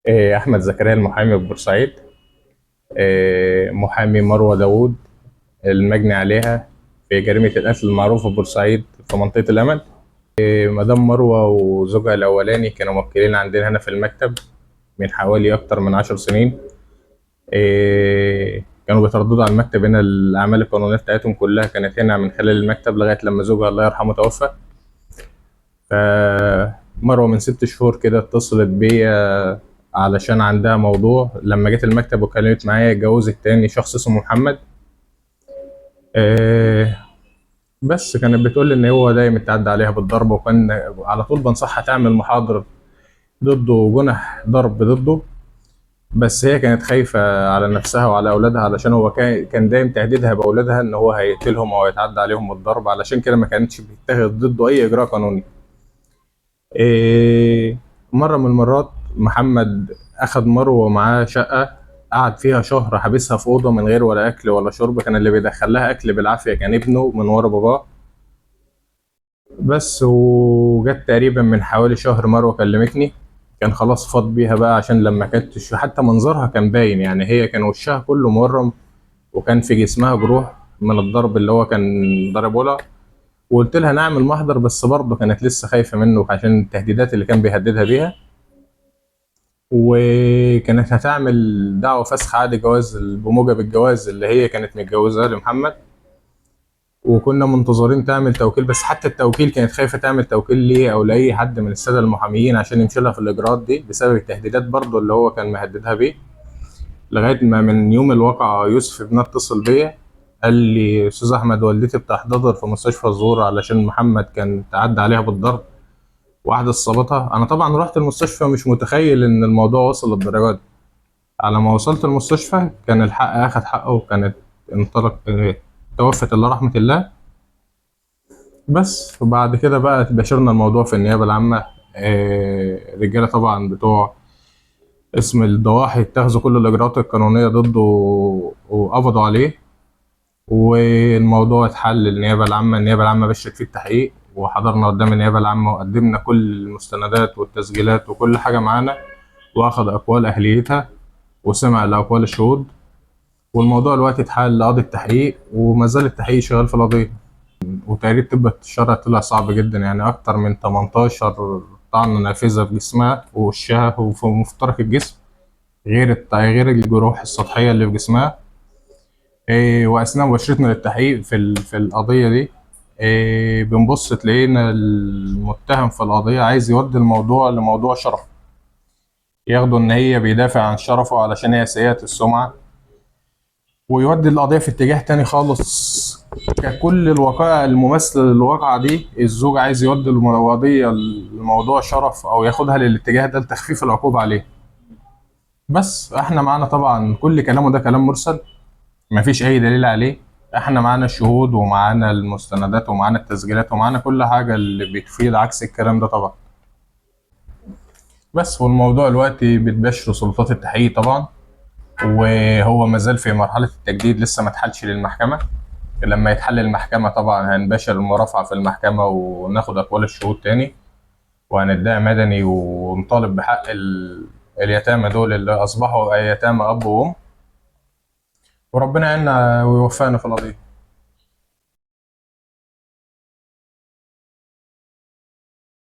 أحمد زكريا المحامي في بورسعيد. محامي مروة داوود المجني عليها في جريمة القتل المعروفة في بورسعيد في منطقة الأمل. مدام مروة وزوجها الأولاني كانوا موكلين عندنا هنا في المكتب من حوالي أكتر من 10 سنين. كانوا بيترددوا على المكتب هنا، الأعمال القانونية بتاعتهم كلها كانت هنا من خلال المكتب لغاية لما زوجها الله يرحمه توفى. فمروة من 6 شهور كده اتصلت بيا علشان عندها موضوع. لما جيت المكتب وكلمت معايا اتجوزت تاني شخص اسمه محمد. آه، بس كانت بتقول لي ان هو دايما متعدى عليها بالضرب، وكان على طول بنصحها تعمل محاضر ضده وجنح ضرب ضده. بس هي كانت خايفة على نفسها وعلى أولادها، علشان هو كان دايم تهديدها بأولادها إن هو هيقتلهم أو هيتعدى عليهم بالضرب، علشان كده ما كانتش بيتخذ ضده أي إجراء قانوني. إيه، مرة من المرات محمد أخد مروة معاه شقة، قعد فيها شهر حابسها في أوضة من غير ولا أكل ولا شرب. كان اللي بيدخل لها أكل بالعافية كان ابنه من ورا باباه. بس وجت تقريبا من حوالي شهر مروة كلمتني، كان خلاص فاض بيها بقى، عشان لما كانت حتى منظرها كان باين، يعني هي كان وشها كله مورم وكان في جسمها جروح من الضرب اللي هو كان ضربه لها. وقلت لها نعمل محضر، بس برضه كانت لسه خايفة منه عشان التهديدات اللي كان بيهددها بيها. وكانت هتعمل دعوى فسخ عقد جواز بموجب الجواز اللي هي كانت متجوزاه لمحمد. وكنا منتظرين تعمل توكيل، بس حتى التوكيل كانت خايفة تعمل توكيل ليه أو لأي حد من السادة المحاميين عشان يمشي لها في الإجراءات دي بسبب التهديدات برضه اللي هو كان مهددها بيه. لغاية ما من يوم الواقعة يوسف ابنها اتصل بيا، قال لي أستاذ أحمد والدتي بتحتضر في مستشفى الزهور علشان محمد كان تعدى عليها بالضرب واحدة صابتها. أنا طبعا رحت المستشفى مش متخيل إن الموضوع وصل للدرجة دي. على ما وصلت المستشفى كان الحق أخد حقه، وكانت انطلق توفت الله رحمة الله. بس وبعد كده بقى باشرنا الموضوع في النيابة العامة. الرجالة طبعا بتوع اسم الضواحي اتخذوا كل الإجراءات القانونية ضده وقبضوا عليه. والموضوع اتحل للنيابة العامة. النيابة العامة بشرت فيه التحقيق، وحضرنا قدام النيابة العامة وقدمنا كل المستندات والتسجيلات وكل حاجة معانا، وأخد أقوال أهليتها وسمع لأقوال الشهود. والموضوع دلوقتي اتحل لقاضي التحقيق، وما زال التحقيق شغال في القضية. وتقريب طب الشرع طلع صعب جدا، يعني أكتر من 18 طعنة نافذة في جسمها ووشها وفي مفترق الجسم، غير الجروح السطحية اللي في جسمها. وأثناء مباشرتنا للتحقيق في القضية دي، بنبص تلاقينا المتهم في القضية عايز يودي الموضوع لموضوع شرف، ياخده إن هي بيدافع عن شرفه علشان هي سيئة السمعة، ويودي القضية في اتجاه تاني خالص. ككل الوقائع المماثلة للواقعة دي، الزوج عايز يودي القضية لموضوع شرف أو ياخدها للاتجاه ده لتخفيف العقوبة عليه. بس احنا معانا طبعا كل كلامه ده كلام مرسل، مفيش أي دليل عليه. احنا معانا الشهود ومعانا المستندات ومعانا التسجيلات ومعانا كل حاجة اللي بتفيد عكس الكلام ده طبعا. بس والموضوع دلوقتي بتباشر سلطات التحقيق طبعا، وهو مازال في مرحلة التجديد لسه ما اتحالش للمحكمة. لما يتحل المحكمة طبعا هنباشر المرافعة في المحكمة وناخد أقوال الشهود تاني، وهندعي مدني ونطالب بحق اليتامى دول اللي أصبحوا يتامى أب وأم. وربنا يعيننا ويوفقنا في القضية.